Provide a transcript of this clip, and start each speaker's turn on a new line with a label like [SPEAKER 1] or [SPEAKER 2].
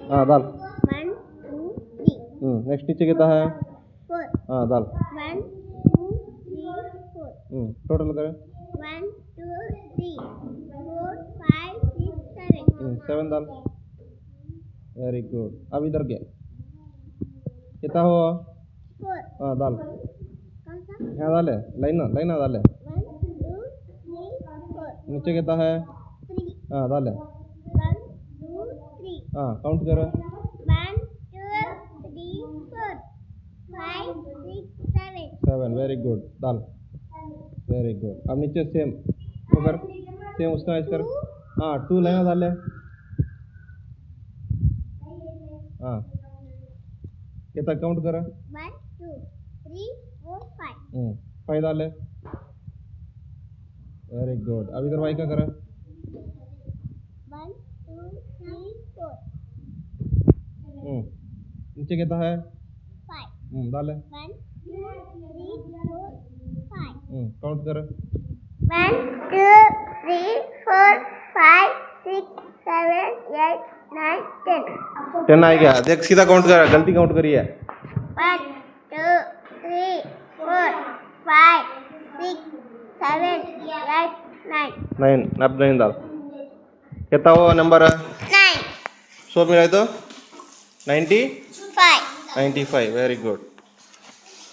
[SPEAKER 1] हाँ दाल।
[SPEAKER 2] 1 2 3
[SPEAKER 1] नेक्स्ट नीचे कितना है?
[SPEAKER 2] 4
[SPEAKER 1] हाँ दाल।
[SPEAKER 2] 1 2 3 4
[SPEAKER 1] टोटल करें
[SPEAKER 2] 1 2 3 4 5 6 7
[SPEAKER 1] 7 दाल। Very good. अब इधर क्या कितना हुआ?
[SPEAKER 2] 4
[SPEAKER 1] हाँ दाल।
[SPEAKER 2] कौन सा
[SPEAKER 1] यहाँ दाल है, लाइन लाइन दाल है।
[SPEAKER 2] 1 2 3 4
[SPEAKER 1] नीचे कितना है?
[SPEAKER 2] 3
[SPEAKER 1] हाँ दाल है।
[SPEAKER 2] 1 2 3
[SPEAKER 1] हाँ काउंट करो
[SPEAKER 2] 1 2 3 4 5 6 7
[SPEAKER 1] 7। वेरी गुड दाल। Very good. अब नीचे सेम वो कर, सेम उसका ऐसे कर। हाँ 2 लाइन दाल है। हाँ कितना काउंट करो
[SPEAKER 2] 1 2 3 4 5
[SPEAKER 1] 5 दाल है। Very good. अब इधर वाई का करा
[SPEAKER 2] 1 2 3 4
[SPEAKER 1] नीचे कितना है?
[SPEAKER 2] 5
[SPEAKER 1] दाल है।
[SPEAKER 2] 1 2 3 4 5
[SPEAKER 1] काउंट कर
[SPEAKER 2] 1 2 3 4 5 6 7 8 9 10
[SPEAKER 1] 10 आ गया। देख सीधा काउंट कर, गलती काउंट करी है।
[SPEAKER 2] 1 2 3 4 5 6 7 8 9
[SPEAKER 1] 9। अब 9 दाल कितना हुआ नंबर?
[SPEAKER 2] 9
[SPEAKER 1] 100 मिलाए तो 90
[SPEAKER 2] 5
[SPEAKER 1] 95। Very good.